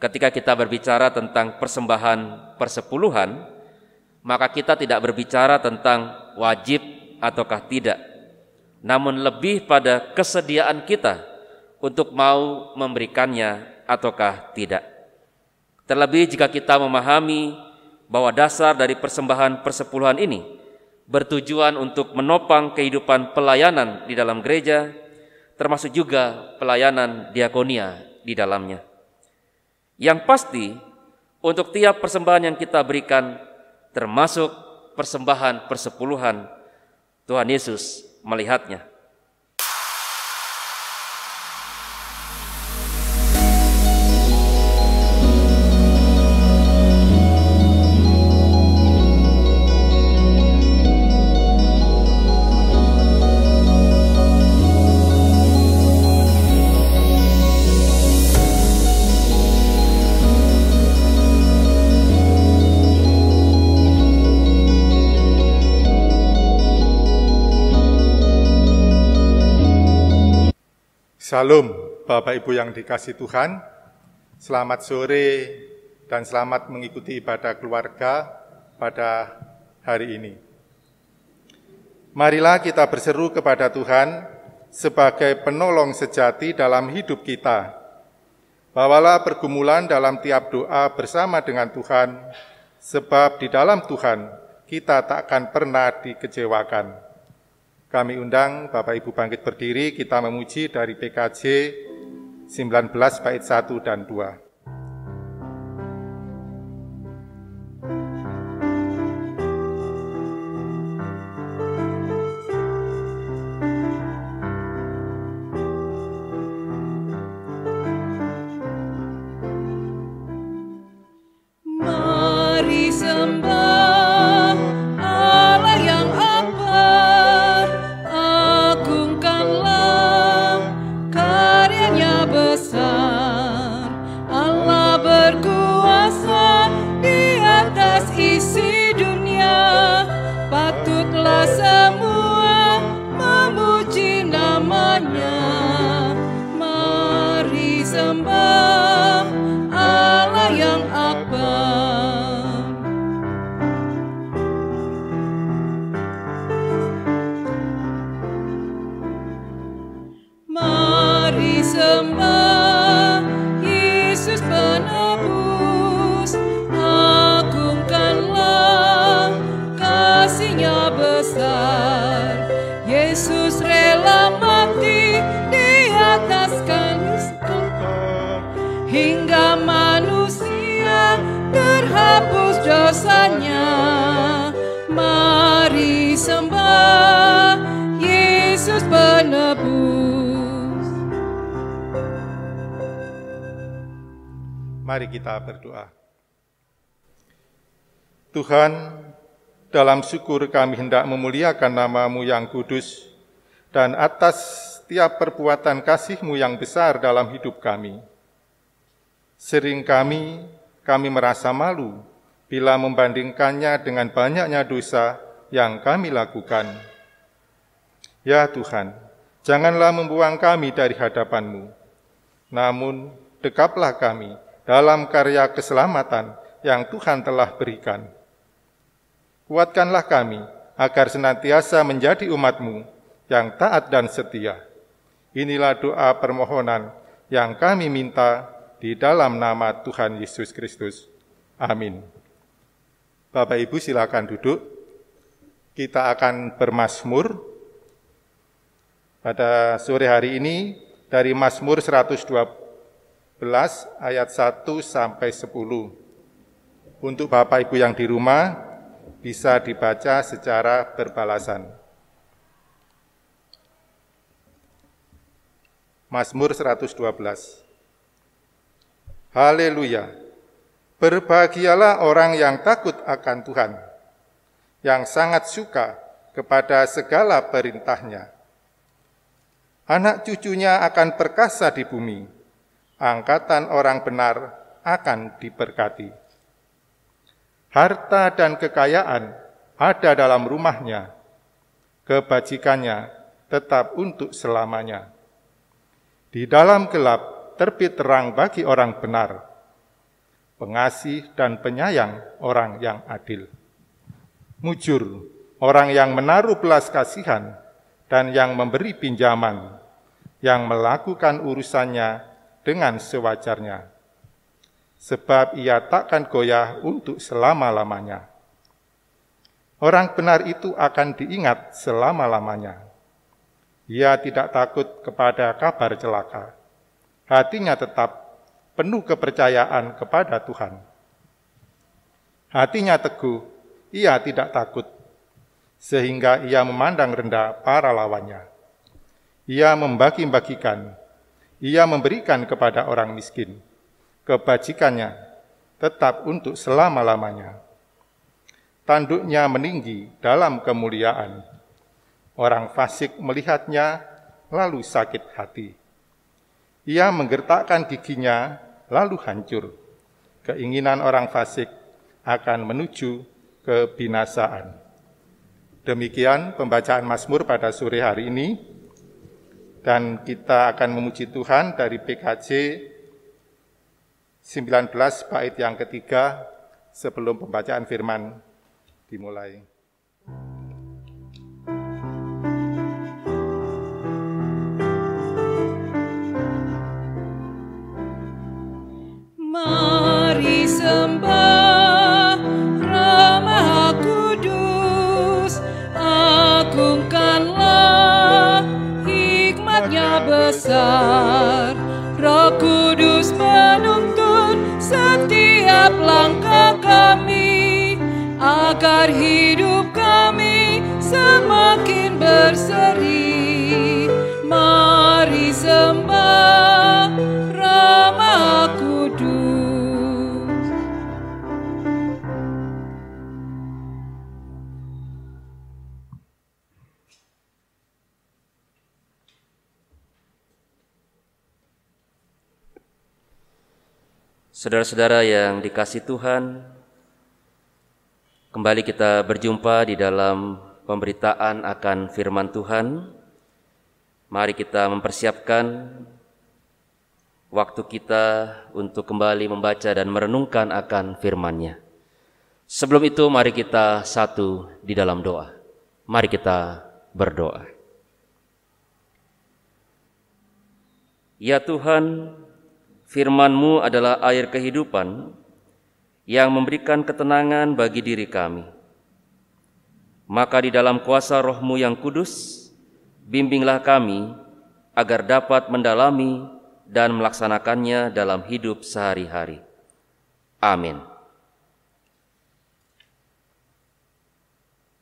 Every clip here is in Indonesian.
ketika kita berbicara tentang persembahan persepuluhan, maka kita tidak berbicara tentang wajib ataukah tidak, namun lebih pada kesediaan kita untuk mau memberikannya ataukah tidak. Terlebih jika kita memahami bahwa dasar dari persembahan persepuluhan ini bertujuan untuk menopang kehidupan pelayanan di dalam gereja, termasuk juga pelayanan diakonia di dalamnya. Yang pasti, untuk tiap persembahan yang kita berikan, termasuk persembahan persepuluhan, Tuhan Yesus melihatnya. Salam Bapak Ibu yang dikasihi Tuhan, selamat sore dan selamat mengikuti ibadah keluarga pada hari ini. Marilah kita berseru kepada Tuhan sebagai penolong sejati dalam hidup kita. Bawalah pergumulan dalam tiap doa bersama dengan Tuhan, sebab di dalam Tuhan kita tak akan pernah dikecewakan. Kami undang Bapak Ibu bangkit berdiri, kita memuji dari PKJ 19 bait 1 dan 2. Hingga manusia terhapus dosanya, mari sembah Yesus penebus. Mari kita berdoa. Tuhan, dalam syukur kami hendak memuliakan nama-Mu yang kudus, dan atas setiap perbuatan kasih-Mu yang besar dalam hidup kami. Sering kami merasa malu bila membandingkannya dengan banyaknya dosa yang kami lakukan. Ya Tuhan, janganlah membuang kami dari hadapan-Mu, namun dekaplah kami dalam karya keselamatan yang Tuhan telah berikan. Kuatkanlah kami agar senantiasa menjadi umat-Mu yang taat dan setia. Inilah doa permohonan yang kami minta di dalam nama Tuhan Yesus Kristus. Amin. Bapak Ibu silakan duduk. Kita akan bermazmur pada sore hari ini dari Mazmur 112 ayat 1 sampai 10. Untuk Bapak Ibu yang di rumah bisa dibaca secara berbalasan. Mazmur 112. Haleluya, berbahagialah orang yang takut akan Tuhan, yang sangat suka kepada segala perintah-Nya. Anak cucunya akan perkasa di bumi, angkatan orang benar akan diberkati. Harta dan kekayaan ada dalam rumahnya, kebajikannya tetap untuk selamanya. Di dalam gelap terbit terang bagi orang benar, pengasih dan penyayang orang yang adil. Mujur, orang yang menaruh belas kasihan dan yang memberi pinjaman, yang melakukan urusannya dengan sewajarnya. Sebab ia takkan goyah untuk selama-lamanya. Orang benar itu akan diingat selama-lamanya. Ia tidak takut kepada kabar celaka. Hatinya tetap penuh kepercayaan kepada Tuhan. Hatinya teguh, ia tidak takut, sehingga ia memandang rendah para lawannya. Ia membagi-bagikan, ia memberikan kepada orang miskin. Kebajikannya tetap untuk selama-lamanya. Tanduknya meninggi dalam kemuliaan. Orang fasik melihatnya, lalu sakit hati. Ia menggertakkan giginya, lalu hancur. Keinginan orang fasik akan menuju kebinasaan. Demikian pembacaan Mazmur pada sore hari ini. Dan kita akan memuji Tuhan dari PKJ 19 bait yang ketiga sebelum pembacaan firman dimulai. Mari sembah Rama Kudus, agungkanlah hikmatnya besar. Roh Kudus menuntun setiap langkah kami, agar hidup kami semakin berseri. Mari sembah Rama Kudus. Saudara-saudara yang dikasihi Tuhan, kembali kita berjumpa di dalam pemberitaan akan firman Tuhan. Mari kita mempersiapkan waktu kita untuk kembali membaca dan merenungkan akan firman-Nya. Sebelum itu, mari kita satu di dalam doa. Mari kita berdoa. Ya Tuhan, firman-Mu adalah air kehidupan yang memberikan ketenangan bagi diri kami. Maka di dalam kuasa Roh-Mu yang kudus, bimbinglah kami agar dapat mendalami dan melaksanakannya dalam hidup sehari-hari. Amin.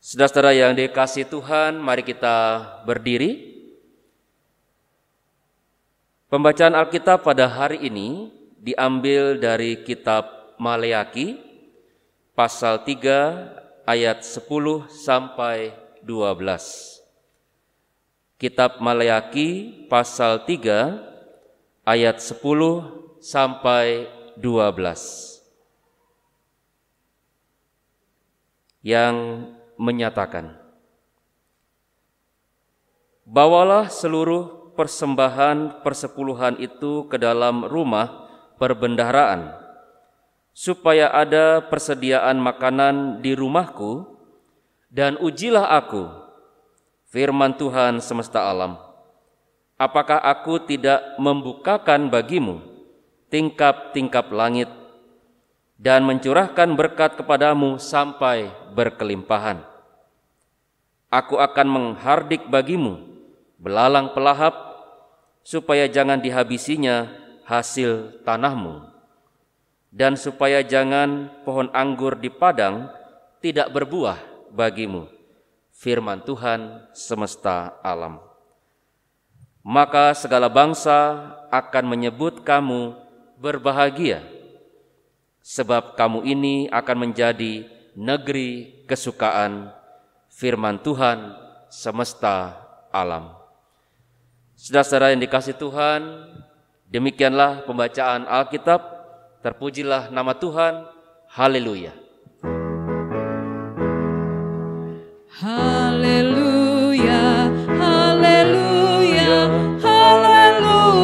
Saudara-saudara yang dikasihi Tuhan, mari kita berdiri. Pembacaan Alkitab pada hari ini diambil dari kitab Maleaki pasal 3 ayat 10 sampai 12. Kitab Maleaki pasal 3 ayat 10 sampai 12 yang menyatakan, bawalah seluruh persembahan persepuluhan itu ke dalam rumah perbendaharaan, supaya ada persediaan makanan di rumahku, dan ujilah aku, firman Tuhan semesta alam, apakah aku tidak membukakan bagimu tingkap-tingkap langit dan mencurahkan berkat kepadamu sampai berkelimpahan. Aku akan menghardik bagimu belalang pelahap, supaya jangan dihabisinya hasil tanahmu, dan supaya jangan pohon anggur di padang tidak berbuah bagimu, firman Tuhan semesta alam. Maka segala bangsa akan menyebut kamu berbahagia, sebab kamu ini akan menjadi negeri kesukaan, firman Tuhan semesta alam. Saudara-saudara yang dikasihi Tuhan, demikianlah pembacaan Alkitab. Terpujilah nama Tuhan. Haleluya. Haleluya, haleluya, haleluya.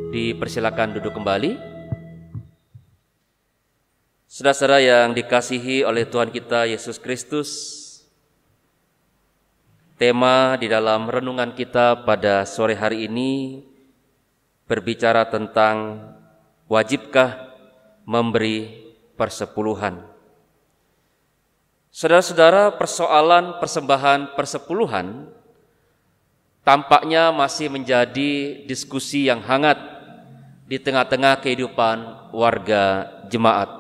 Di silakan duduk kembali. Saudara-saudara yang dikasihi oleh Tuhan kita Yesus Kristus, tema di dalam renungan kita pada sore hari ini berbicara tentang wajibkah memberi persepuluhan. Saudara-saudara, persoalan persembahan persepuluhan tampaknya masih menjadi diskusi yang hangat di tengah-tengah kehidupan warga jemaat.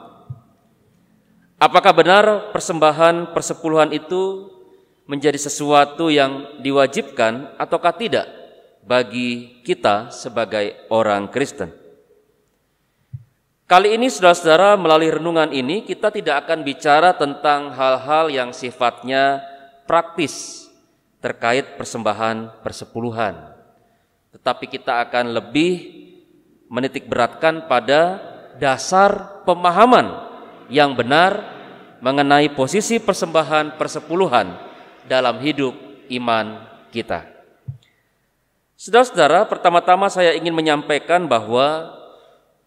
Apakah benar persembahan persepuluhan itu menjadi sesuatu yang diwajibkan ataukah tidak bagi kita sebagai orang Kristen? Kali ini saudara-saudara, melalui renungan ini kita tidak akan bicara tentang hal-hal yang sifatnya praktis terkait persembahan persepuluhan, tetapi kita akan lebih menitik beratkan pada dasar pemahaman yang benar mengenai posisi persembahan persepuluhan dalam hidup iman kita. Saudara-saudara, pertama-tama saya ingin menyampaikan bahwa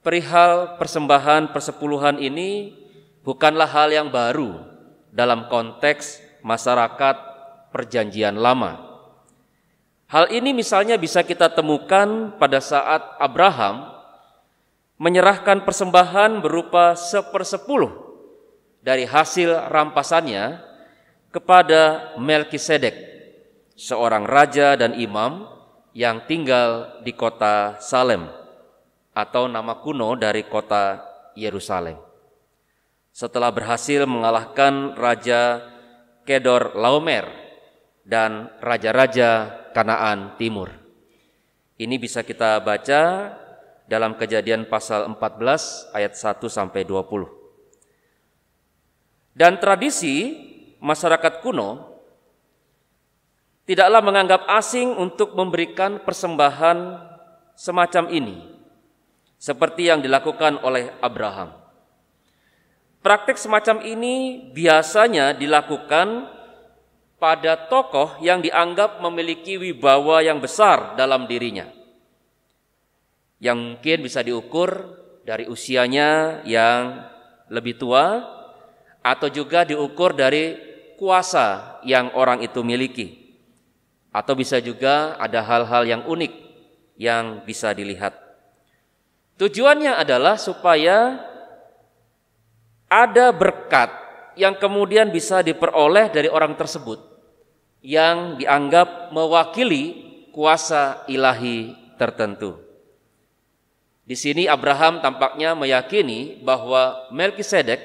perihal persembahan persepuluhan ini bukanlah hal yang baru dalam konteks masyarakat Perjanjian Lama. Hal ini misalnya bisa kita temukan pada saat Abraham menyerahkan persembahan berupa 1/10 dari hasil rampasannya kepada Melkisedek, seorang raja dan imam yang tinggal di kota Salem, atau nama kuno dari kota Yerusalem. Setelah berhasil mengalahkan Raja Kedorlaomer dan raja-raja Kanaan Timur. Ini bisa kita baca dalam Kejadian pasal 14 ayat 1-20. Dan tradisi masyarakat kuno tidaklah menganggap asing untuk memberikan persembahan semacam ini, seperti yang dilakukan oleh Abraham. Praktik semacam ini biasanya dilakukan pada tokoh yang dianggap memiliki wibawa yang besar dalam dirinya, yang mungkin bisa diukur dari usianya yang lebih tua, atau juga diukur dari kuasa yang orang itu miliki, atau bisa juga ada hal-hal yang unik yang bisa dilihat. Tujuannya adalah supaya ada berkat yang kemudian bisa diperoleh dari orang tersebut yang dianggap mewakili kuasa ilahi tertentu. Di sini Abraham tampaknya meyakini bahwa Melkisedek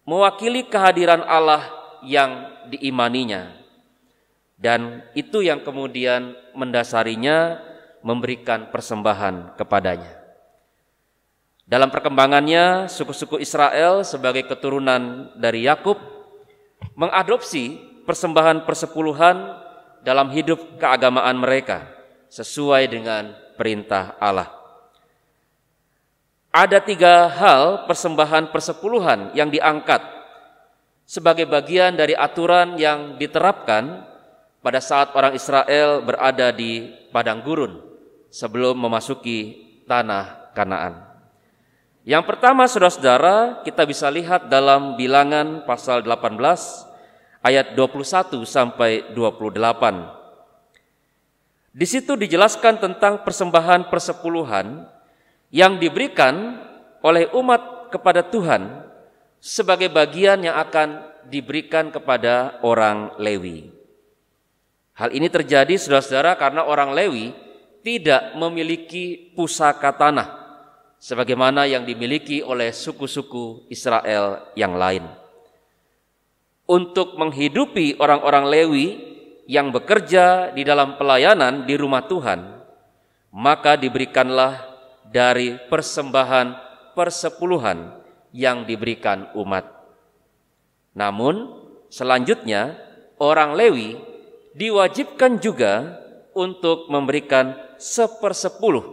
mewakili kehadiran Allah yang diimaninya, dan itu yang kemudian mendasarinya memberikan persembahan kepadanya. Dalam perkembangannya, suku-suku Israel sebagai keturunan dari Yakub mengadopsi persembahan persepuluhan dalam hidup keagamaan mereka sesuai dengan perintah Allah. Ada 3 hal persembahan persepuluhan yang diangkat sebagai bagian dari aturan yang diterapkan pada saat orang Israel berada di padang gurun sebelum memasuki tanah Kanaan. Yang pertama, saudara-saudara, kita bisa lihat dalam Bilangan pasal 18 ayat 21-28. Di situ dijelaskan tentang persembahan persepuluhan yang diberikan oleh umat kepada Tuhan sebagai bagian yang akan diberikan kepada orang Lewi. Hal ini terjadi, saudara-saudara, karena orang Lewi tidak memiliki pusaka tanah sebagaimana yang dimiliki oleh suku-suku Israel yang lain. Untuk menghidupi orang-orang Lewi yang bekerja di dalam pelayanan di rumah Tuhan, maka diberikanlah dari persembahan persepuluhan yang diberikan umat. Namun selanjutnya orang Lewi diwajibkan juga untuk memberikan 1/10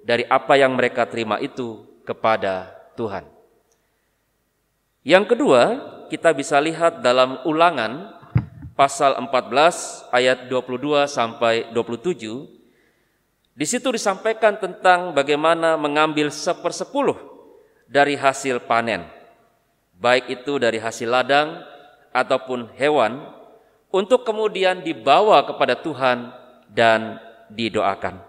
dari apa yang mereka terima itu kepada Tuhan. Yang kedua, kita bisa lihat dalam Ulangan pasal 14 ayat 22-27. Di situ disampaikan tentang bagaimana mengambil 1/10 dari hasil panen, baik itu dari hasil ladang ataupun hewan, untuk kemudian dibawa kepada Tuhan dan didoakan.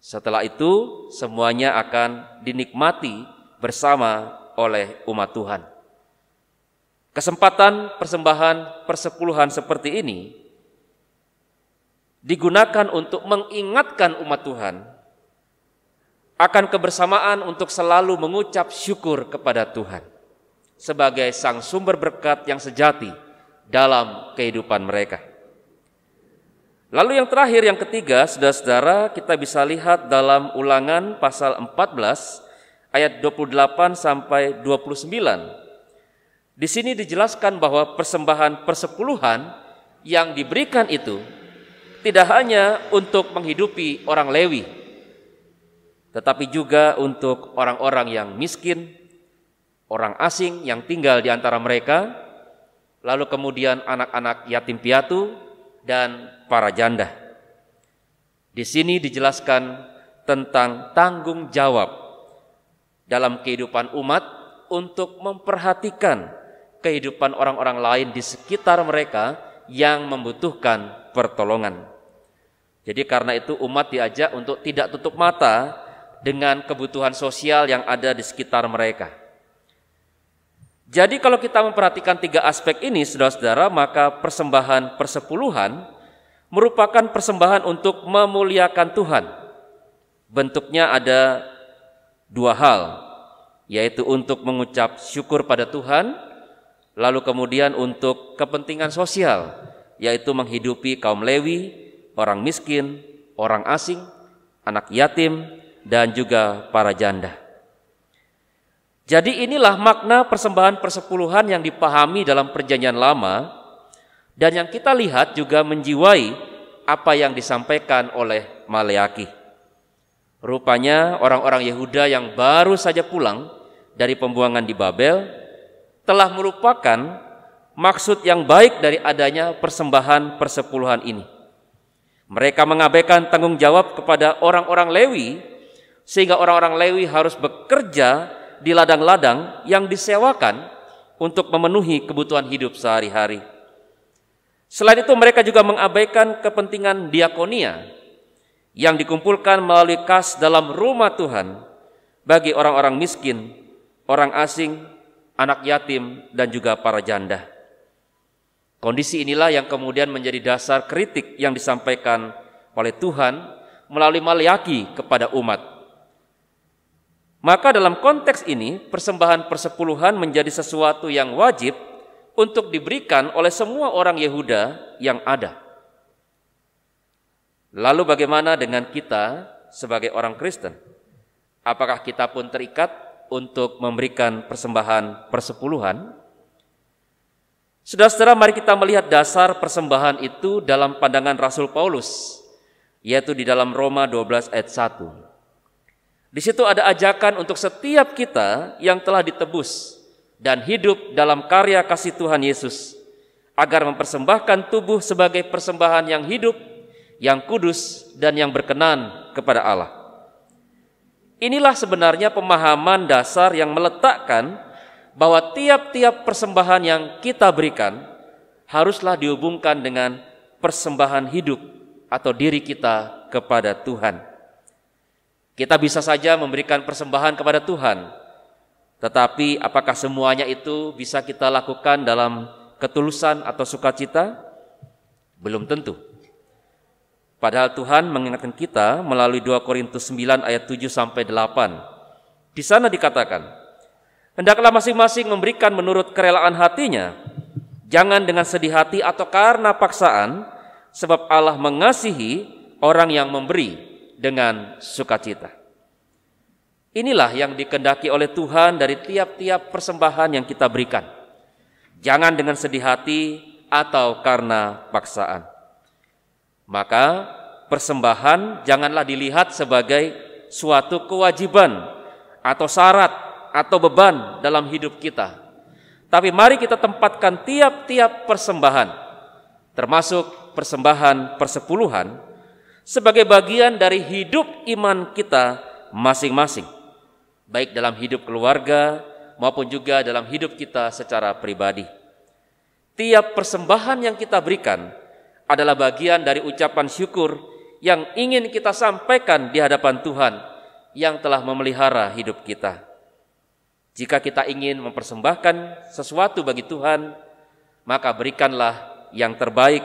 Setelah itu semuanya akan dinikmati bersama oleh umat Tuhan. Kesempatan persembahan persepuluhan seperti ini digunakan untuk mengingatkan umat Tuhan akan kebersamaan untuk selalu mengucap syukur kepada Tuhan sebagai sang sumber berkat yang sejati dalam kehidupan mereka. Lalu yang terakhir, yang ketiga, saudara-saudara, kita bisa lihat dalam Ulangan pasal 14 ayat 28 sampai 29. Di sini dijelaskan bahwa persembahan persepuluhan yang diberikan itu tidak hanya untuk menghidupi orang Lewi, tetapi juga untuk orang-orang yang miskin, orang asing yang tinggal di antara mereka, lalu kemudian anak-anak yatim piatu dan para janda. Di sini dijelaskan tentang tanggung jawab dalam kehidupan umat untuk memperhatikan kehidupan orang-orang lain di sekitar mereka yang membutuhkan pertolongan. Jadi karena itu umat diajak untuk tidak tutup mata dengan kebutuhan sosial yang ada di sekitar mereka. Jadi kalau kita memperhatikan 3 aspek ini, saudara-saudara, maka persembahan persepuluhan merupakan persembahan untuk memuliakan Tuhan. Bentuknya ada 2 hal, yaitu untuk mengucap syukur pada Tuhan, lalu kemudian untuk kepentingan sosial, yaitu menghidupi kaum Lewi, orang miskin, orang asing, anak yatim, dan juga para janda. Jadi inilah makna persembahan persepuluhan yang dipahami dalam Perjanjian Lama dan yang kita lihat juga menjiwai apa yang disampaikan oleh Maleaki. Rupanya orang-orang Yehuda yang baru saja pulang dari pembuangan di Babel telah melupakan maksud yang baik dari adanya persembahan persepuluhan ini. Mereka mengabaikan tanggung jawab kepada orang-orang Lewi, sehingga orang-orang Lewi harus bekerja di ladang-ladang yang disewakan untuk memenuhi kebutuhan hidup sehari-hari. Selain itu mereka juga mengabaikan kepentingan diakonia yang dikumpulkan melalui kas dalam rumah Tuhan bagi orang-orang miskin, orang asing, anak yatim, dan juga para janda. Kondisi inilah yang kemudian menjadi dasar kritik yang disampaikan oleh Tuhan melalui Maleaki kepada umat. Maka dalam konteks ini, persembahan persepuluhan menjadi sesuatu yang wajib untuk diberikan oleh semua orang Yehuda yang ada. Lalu bagaimana dengan kita sebagai orang Kristen? Apakah kita pun terikat untuk memberikan persembahan persepuluhan? Saudara-saudara, mari kita melihat dasar persembahan itu dalam pandangan Rasul Paulus, yaitu di dalam Roma 12 ayat 1. Di situ ada ajakan untuk setiap kita yang telah ditebus dan hidup dalam karya kasih Tuhan Yesus, agar mempersembahkan tubuh sebagai persembahan yang hidup, yang kudus, dan yang berkenan kepada Allah. Inilah sebenarnya pemahaman dasar yang meletakkan bahwa tiap-tiap persembahan yang kita berikan haruslah dihubungkan dengan persembahan hidup atau diri kita kepada Tuhan. Kita bisa saja memberikan persembahan kepada Tuhan, tetapi apakah semuanya itu bisa kita lakukan dalam ketulusan atau sukacita? Belum tentu. Padahal Tuhan mengingatkan kita melalui 2 Korintus 9 ayat 7 sampai 8. Di sana dikatakan, hendaklah masing-masing memberikan menurut kerelaan hatinya, jangan dengan sedih hati atau karena paksaan, sebab Allah mengasihi orang yang memberi dengan sukacita. Inilah yang dikehendaki oleh Tuhan dari tiap-tiap persembahan yang kita berikan. Jangan dengan sedih hati atau karena paksaan. Maka persembahan janganlah dilihat sebagai suatu kewajiban atau syarat atau beban dalam hidup kita. Tapi mari kita tempatkan tiap-tiap persembahan, termasuk persembahan persepuluhan, sebagai bagian dari hidup iman kita masing-masing, baik dalam hidup keluarga maupun juga dalam hidup kita secara pribadi. Tiap persembahan yang kita berikan adalah bagian dari ucapan syukur yang ingin kita sampaikan di hadapan Tuhan yang telah memelihara hidup kita. Jika kita ingin mempersembahkan sesuatu bagi Tuhan, maka berikanlah yang terbaik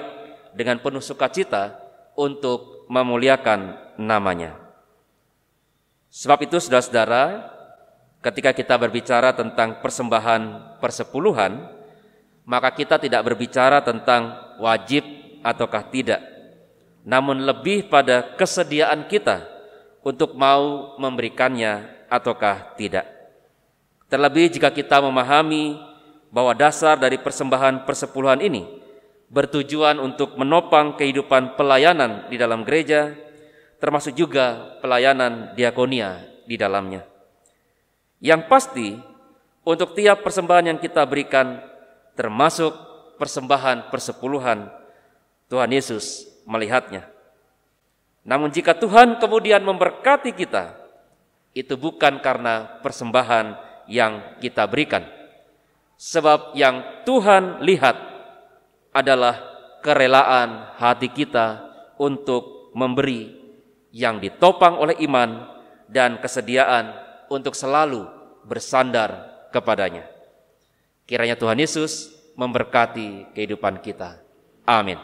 dengan penuh sukacita untuk memuliakan namanya. Sebab itu saudara-saudara, ketika kita berbicara tentang persembahan persepuluhan, maka kita tidak berbicara tentang wajib ataukah tidak, namun lebih pada kesediaan kita untuk mau memberikannya ataukah tidak. Terlebih jika kita memahami bahwa dasar dari persembahan persepuluhan ini bertujuan untuk menopang kehidupan pelayanan di dalam gereja, termasuk juga pelayanan diakonia di dalamnya. Yang pasti, untuk tiap persembahan yang kita berikan, termasuk persembahan persepuluhan, Tuhan Yesus melihatnya. Namun jika Tuhan kemudian memberkati kita, itu bukan karena persembahan yang kita berikan. Sebab yang Tuhan lihat adalah kerelaan hati kita untuk memberi yang ditopang oleh iman dan kesediaan untuk selalu bersandar kepadanya. Kiranya Tuhan Yesus memberkati kehidupan kita. Amin.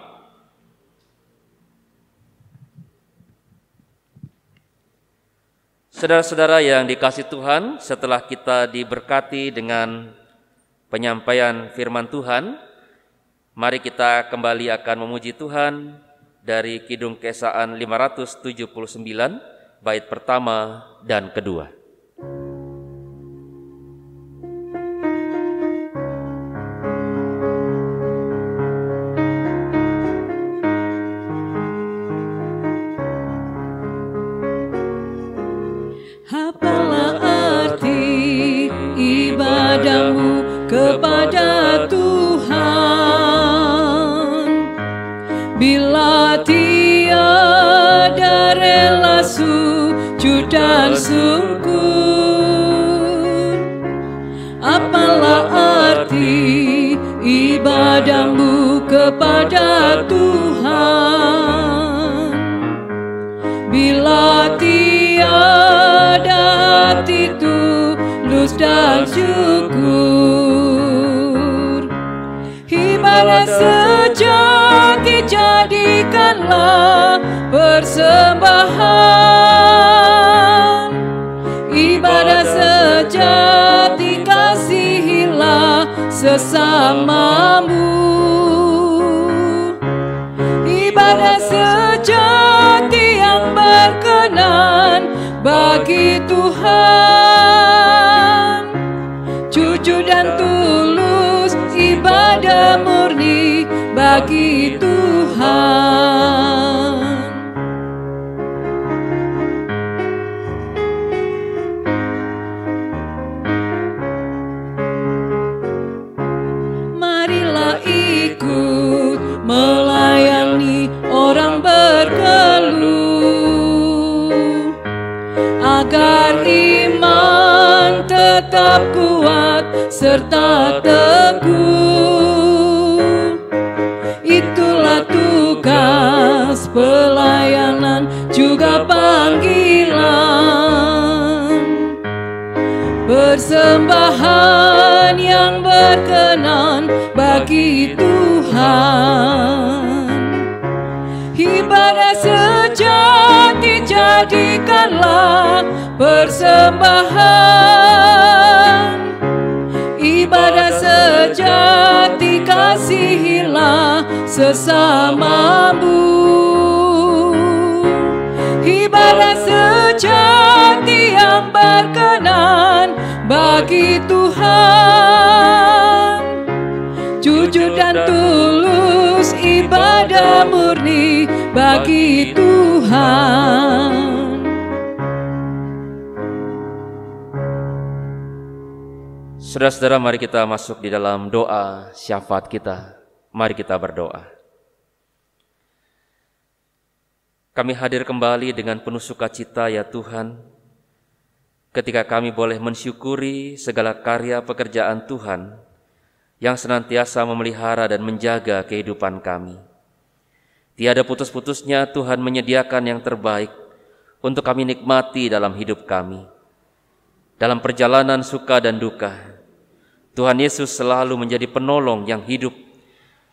Saudara-saudara yang dikasihi Tuhan, setelah kita diberkati dengan penyampaian firman Tuhan, mari kita kembali akan memuji Tuhan dari Kidung Keesaan 579, bait pertama dan kedua. Apalah arti ibadahmu kepada Tuhan bila tiada rela sujud dan syukur? Apalah arti ibadahmu kepada Tuhan bila tiada hati tulus dan syukur? Ibadah sejati jadikanlah persembahan, ibadah sejati kasihilah sesamamu, ibadah sejati yang berkenan bagi Tuhan, jujur dan tulus ibadah murni bagi Tuhan. Marilah ikut melayani orang berkeluh, agar iman tetap kuat serta teguh. Itulah tugas pelayanan juga panggilan, persembahan yang berkenan bagi Tuhan. Ibadah sejati jadikanlah persembahan, ibadah sejati kasihilah sesamamu, ibadah sejati yang berkenan bagi Tuhan, jujur dan tulus ibadah murni bagi Tuhan. Saudara-saudara, mari kita masuk di dalam doa syafaat kita. Mari kita berdoa. Kami hadir kembali dengan penuh sukacita ya Tuhan, ketika kami boleh mensyukuri segala karya pekerjaan Tuhan yang senantiasa memelihara dan menjaga kehidupan kami. Tiada putus-putusnya Tuhan menyediakan yang terbaik untuk kami nikmati dalam hidup kami. Dalam perjalanan suka dan duka, Tuhan Yesus selalu menjadi penolong yang hidup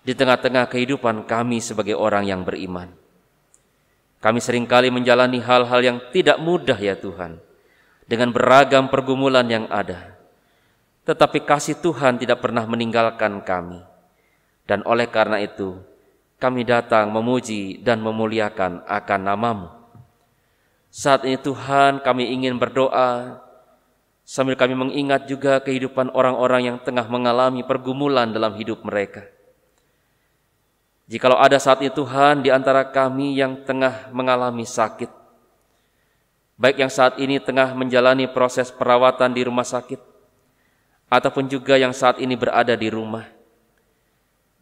di tengah-tengah kehidupan kami sebagai orang yang beriman. Kami seringkali menjalani hal-hal yang tidak mudah ya Tuhan, dengan beragam pergumulan yang ada. Tetapi kasih Tuhan tidak pernah meninggalkan kami. Dan oleh karena itu, kami datang memuji dan memuliakan akan nama-Mu. Saat ini Tuhan, kami ingin berdoa, sambil kami mengingat juga kehidupan orang-orang yang tengah mengalami pergumulan dalam hidup mereka. Jikalau ada saat ini Tuhan di antara kami yang tengah mengalami sakit, baik yang saat ini tengah menjalani proses perawatan di rumah sakit, ataupun juga yang saat ini berada di rumah,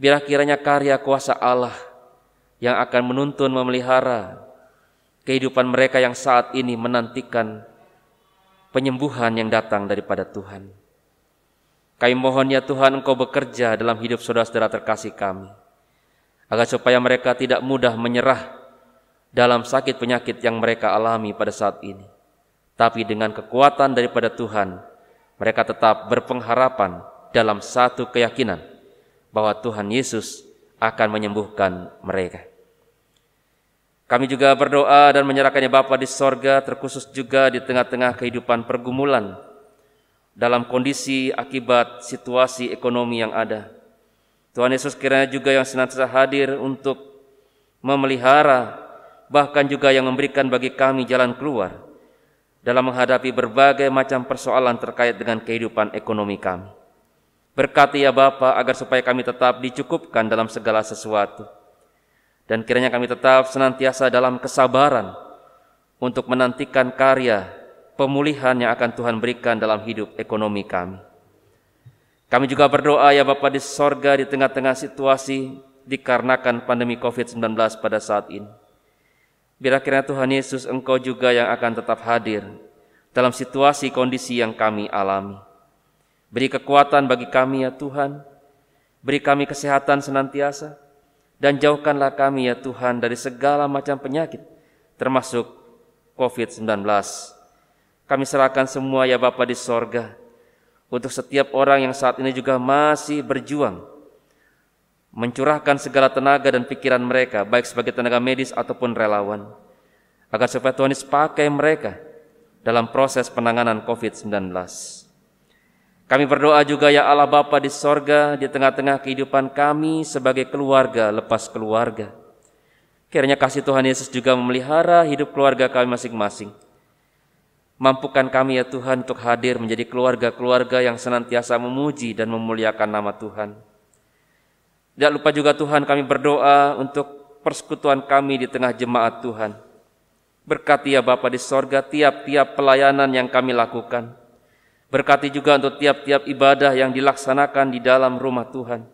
biar kiranya karya kuasa Allah yang akan menuntun memelihara kehidupan mereka yang saat ini menantikan penyembuhan yang datang daripada Tuhan. Kami mohon ya Tuhan, Engkau bekerja dalam hidup saudara-saudara terkasih kami, agar supaya mereka tidak mudah menyerah dalam sakit penyakit yang mereka alami pada saat ini. Tapi dengan kekuatan daripada Tuhan, mereka tetap berpengharapan dalam satu keyakinan bahwa Tuhan Yesus akan menyembuhkan mereka. Kami juga berdoa dan menyerahkannya Bapa di sorga, terkhusus juga di tengah-tengah kehidupan pergumulan dalam kondisi akibat situasi ekonomi yang ada. Tuhan Yesus kiranya juga yang senantiasa hadir untuk memelihara, bahkan juga yang memberikan bagi kami jalan keluar dalam menghadapi berbagai macam persoalan terkait dengan kehidupan ekonomi kami. Berkati ya Bapa agar supaya kami tetap dicukupkan dalam segala sesuatu. Dan kiranya kami tetap senantiasa dalam kesabaran untuk menantikan karya pemulihan yang akan Tuhan berikan dalam hidup ekonomi kami. Kami juga berdoa ya Bapa di sorga, di tengah-tengah situasi dikarenakan pandemi COVID-19 pada saat ini. Biar kiranya Tuhan Yesus, Engkau juga yang akan tetap hadir dalam situasi kondisi yang kami alami. Beri kekuatan bagi kami ya Tuhan, beri kami kesehatan senantiasa, dan jauhkanlah kami ya Tuhan dari segala macam penyakit, termasuk COVID-19. Kami serahkan semua ya Bapa di sorga, untuk setiap orang yang saat ini juga masih berjuang, mencurahkan segala tenaga dan pikiran mereka, baik sebagai tenaga medis ataupun relawan, agar supaya Tuhan Yesus pakai mereka dalam proses penanganan COVID-19. Kami berdoa juga ya Allah Bapa di sorga, di tengah-tengah kehidupan kami sebagai keluarga lepas keluarga. Kiranya kasih Tuhan Yesus juga memelihara hidup keluarga kami masing-masing. Mampukan kami ya Tuhan untuk hadir menjadi keluarga-keluarga yang senantiasa memuji dan memuliakan nama Tuhan. Tidak lupa juga Tuhan, kami berdoa untuk persekutuan kami di tengah jemaat Tuhan. Berkati ya Bapa di sorga tiap-tiap pelayanan yang kami lakukan. Berkati juga untuk tiap-tiap ibadah yang dilaksanakan di dalam rumah Tuhan.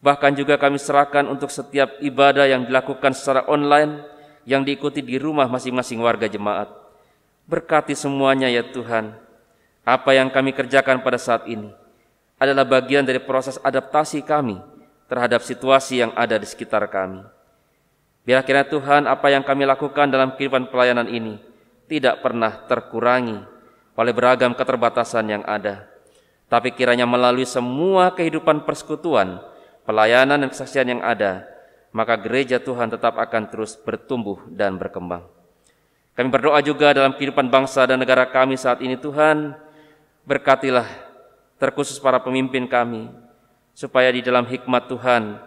Bahkan juga kami serahkan untuk setiap ibadah yang dilakukan secara online yang diikuti di rumah masing-masing warga jemaat. Berkati semuanya ya Tuhan. Apa yang kami kerjakan pada saat ini adalah bagian dari proses adaptasi kami terhadap situasi yang ada di sekitar kami. Biar kiranya Tuhan, apa yang kami lakukan dalam kehidupan pelayanan ini tidak pernah terkurangi oleh beragam keterbatasan yang ada. Tapi kiranya melalui semua kehidupan persekutuan, pelayanan dan kesaksian yang ada, maka gereja Tuhan tetap akan terus bertumbuh dan berkembang. Kami berdoa juga dalam kehidupan bangsa dan negara kami saat ini Tuhan, berkatilah terkhusus para pemimpin kami, supaya di dalam hikmat Tuhan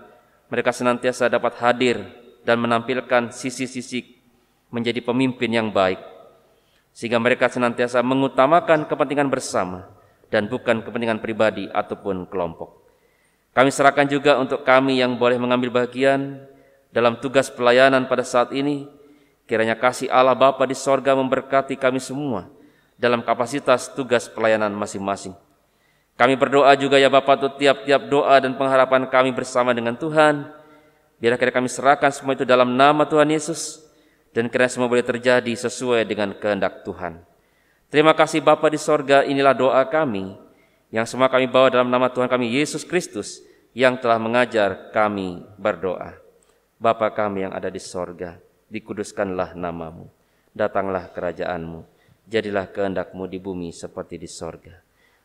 mereka senantiasa dapat hadir dan menampilkan sisi-sisi menjadi pemimpin yang baik, sehingga mereka senantiasa mengutamakan kepentingan bersama dan bukan kepentingan pribadi ataupun kelompok. Kami serahkan juga untuk kami yang boleh mengambil bagian dalam tugas pelayanan pada saat ini. Kiranya kasih Allah Bapa di sorga memberkati kami semua dalam kapasitas tugas pelayanan masing-masing. Kami berdoa juga ya Bapa untuk tiap-tiap doa dan pengharapan kami bersama dengan Tuhan. Biar kami serahkan semua itu dalam nama Tuhan Yesus. dan kiranya semua boleh terjadi sesuai dengan kehendak Tuhan. Terima kasih Bapa di sorga, inilah doa kami, yang semua kami bawa dalam nama Tuhan kami Yesus Kristus, yang telah mengajar kami berdoa. Bapa kami yang ada di sorga, dikuduskanlah namamu, datanglah kerajaan-Mu, jadilah kehendak-Mu di bumi seperti di sorga.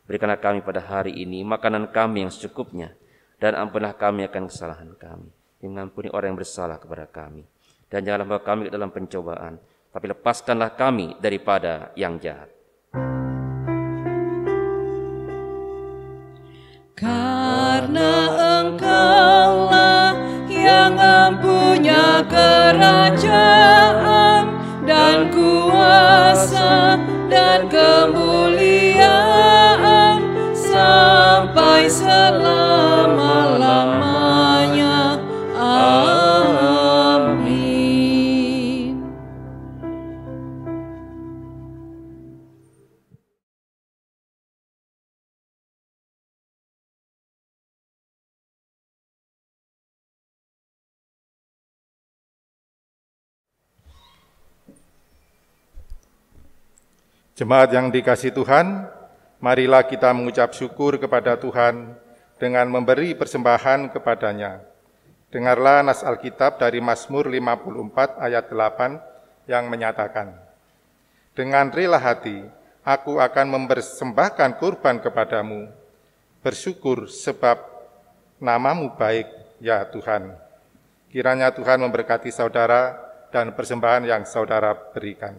Berikanlah kami pada hari ini makanan kami yang secukupnya, dan ampunilah kami akan kesalahan kami, mengampuni orang yang bersalah kepada kami. Dan janganlah membawa kami ke dalam pencobaan, tapi lepaskanlah kami daripada yang jahat. Karena Engkaulah yang mempunyai kerajaan dan kuasa dan kemuliaan sampai selama-lamanya. Amin. Jemaat yang dikasihi Tuhan, marilah kita mengucap syukur kepada Tuhan dengan memberi persembahan kepadanya. Dengarlah nas Alkitab dari Mazmur 54 ayat 8 yang menyatakan, dengan rela hati aku akan mempersembahkan kurban kepadamu, bersyukur sebab namamu baik ya Tuhan. Kiranya Tuhan memberkati saudara dan persembahan yang saudara berikan.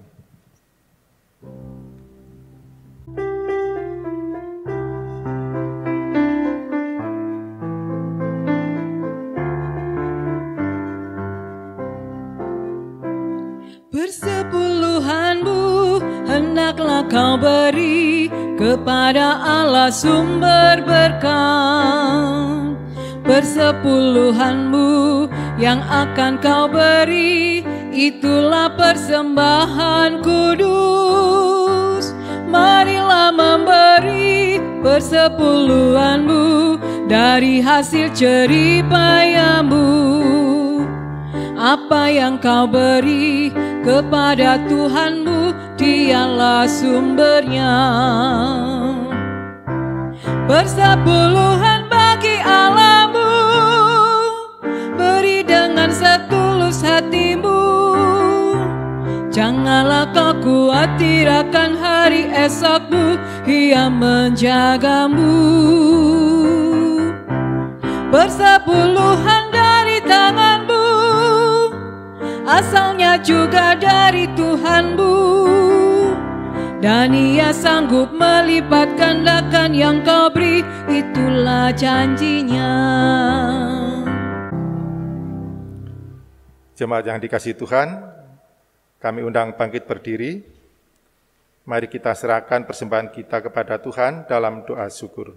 Persepuluhanmu hendaklah kau beri kepada Allah sumber berkat. Persepuluhanmu yang akan kau beri, itulah persembahan kudus. Marilah memberi persepuluhanmu dari hasil jerih payahmu. Apa yang kau beri kepada Tuhanmu, Dialah sumbernya. Persepuluhan bagi Allahmu, beri dengan setulus hatimu. Janganlah kau khawatir akan hari esokmu, Ia menjagamu. Persepuluhan dari tanganmu, asalnya juga dari Tuhanmu, dan Ia sanggup melipat gandakan yang kau beri, itulah janjinya. Jemaat yang dikasihi Tuhan, kami undang bangkit berdiri. Mari kita serahkan persembahan kita kepada Tuhan dalam doa syukur.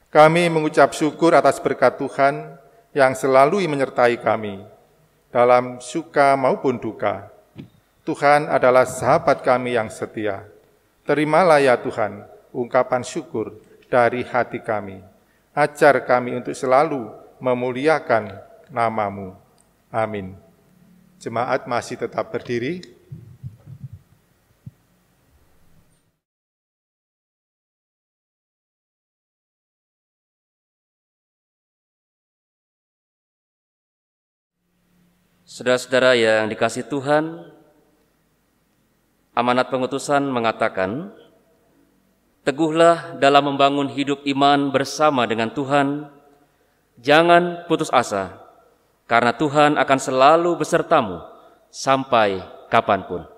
Kami mengucap syukur atas berkat Tuhan yang selalu menyertai kami dalam suka maupun duka. Tuhan adalah sahabat kami yang setia. Terimalah ya Tuhan ungkapan syukur dari hati kami. Ajar kami untuk selalu memuliakan nama-Mu. Amin. Jemaat masih tetap berdiri. Saudara-saudara yang dikasihi Tuhan, amanat pengutusan mengatakan, teguhlah dalam membangun hidup iman bersama dengan Tuhan, jangan putus asa, karena Tuhan akan selalu besertamu sampai kapanpun.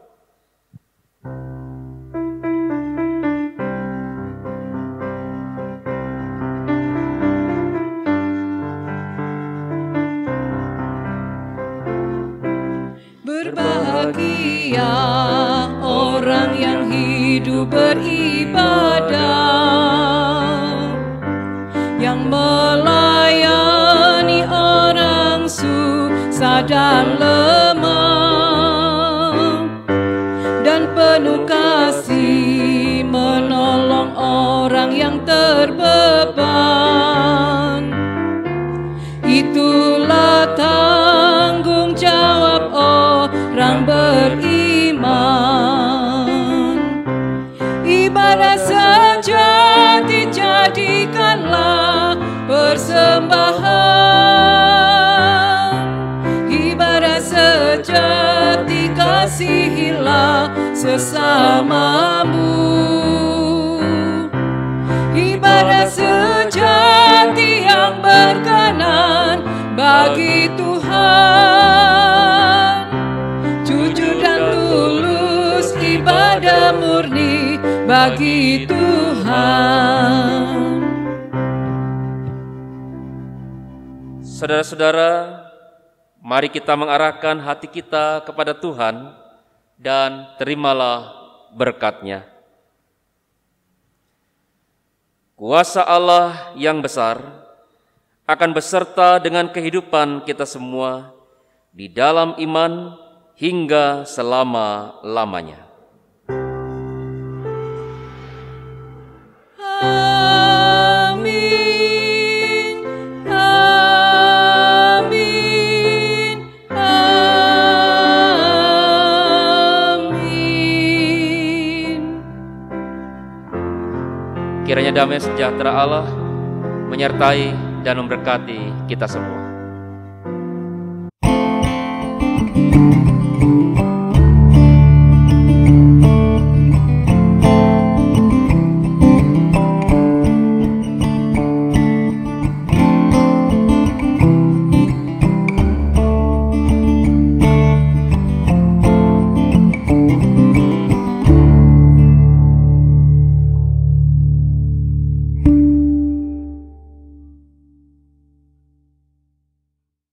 Berbahagia orang yang hidup beribadah, yang melayani orang susah dan lemah, dan penuh kasih menolong orang yang terbeban. Itulah tanggung jawab orang beriman. Ibadah sejati jadikanlah persembahan. Ibadah sejati kasihilah sesamamu. Ibadah sejati yang berkenan bagi Tuhan. Jujur dan tulus ibadah murni bagi Tuhan. Saudara-saudara, mari kita mengarahkan hati kita kepada Tuhan dan terimalah berkat-Nya. Kuasa Allah yang besar akan beserta dengan kehidupan kita semua di dalam iman hingga selama-lamanya. Amin, amin, amin. Kiranya damai sejahtera Allah menyertai dan memberkati kita semua.